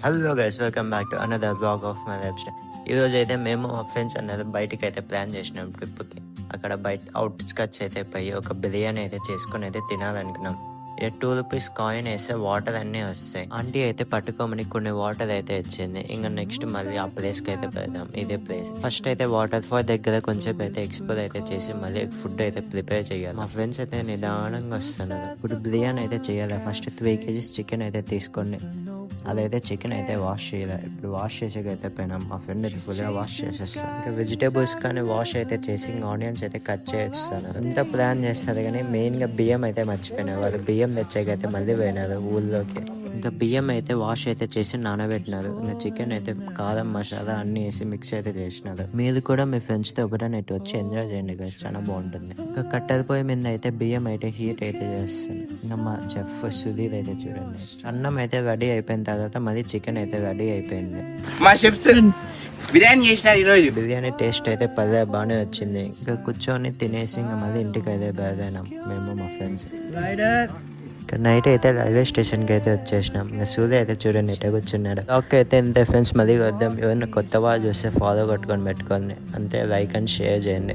Hello guys, welcome back to another blog of my life style. ఈరోజు అయితే మేము మా ఫ్రెండ్స్ అనేది బయటికి అయితే ప్లాన్ చేసినాం ట్రిప్కి. అక్కడ బయట అవుట్స్కట్స్ అయితే పోయి ఒక బిర్యానీ అయితే చేసుకుని అయితే తినాలనుకున్నాం. ఇక 2 రూపీస్ కాయిన్ వేస్తే వాటర్ అన్నీ వస్తాయి. ఆంటీ అయితే పట్టుకోమని కొన్ని వాటర్ అయితే ఇచ్చింది. ఇంకా నెక్స్ట్ మళ్ళీ ఆ ప్లేస్కి అయితే పెడదాం. ఇదే ప్లేస్ ఫస్ట్ అయితే వాటర్ ఫాల్ దగ్గర కొంచెం అయితే ఎక్స్ప్లోర్ అయితే చేసి మళ్ళీ ఫుడ్ అయితే ప్రిపేర్ చేయాలి. మా ఫ్రెండ్స్ అయితే నిదానంగా వస్తున్నారు. ఇప్పుడు బిర్యానీ అయితే చేయాలి. ఫస్ట్ 3 kgs చికెన్ అయితే తీసుకోండి. అదైతే చికెన్ అయితే వాష్ చేయాలి. ఇప్పుడు వాష్ చేసేకైతే పోయినాం. మా ఫ్రెండ్ అయితే ఫుల్గా వాష్ చేసేస్తాను. ఇంకా వెజిటేబుల్స్ కానీ వాష్ అయితే చేసి ఇంకా ఆనియన్స్ అయితే కట్ చేస్తాను. ఇంత ప్లాన్ చేస్తారు కానీ మెయిన్గా బియ్యం అయితే మర్చిపోయినారు. వాళ్ళు బియ్యం తెచ్చాకైతే మళ్ళీ పోయినారు ఊళ్ళోకి. ఇంకా బియ్యం అయితే వాష్ అయితే చేసి నానబెట్టినారు. ఇంకా చికెన్ అయితే కారం మసాలా అన్ని వేసి మిక్స్ అయితే చేసినారు. మీరు కూడా మీ ఫ్రెండ్స్తో ఎప్పుడైనా ఇటు వచ్చి ఎంజాయ్ చేయండి కదా, చాలా బాగుంటుంది. ఇంకా కట్టెల పొయ్యి మీద అయితే బియ్యం అయితే హీట్ అయితే చేస్తుంది. ఇంకా మా చెఫ్ సుధీర్ అయితే చూడండి, అన్నం అయితే రెడీ అయిపోయిన తర్వాత మళ్ళీ చికెన్ అయితే రెడీ అయిపోయింది. మా షెఫ్స్ బిర్యానీ చేసినారు ఈరోజు. బిర్యానీ టేస్ట్ అయితే బాగానే వచ్చింది. ఇంకా కూర్చొని తినేసి ఇంకా మళ్ళీ ఇంటికి అయితే బయలుదేరినాం మేము మా ఫ్రెండ్స్. ఇంకా నైట్ అయితే రైల్వే స్టేషన్కి అయితే వచ్చేసినాం. ఇంకా సూర్య అయితే చూడండి ఇట్లా కూర్చున్నాడు. ఓకే అయితే ఇంత ఫ్రెండ్స్ మళ్ళీ వద్దాం. ఎవరైనా కొత్త వాళ్ళు చూస్తే ఫాలో కొట్టుకొని పెట్టుకోండి. అంతే, లైక్ అండ్ షేర్ చేయండి.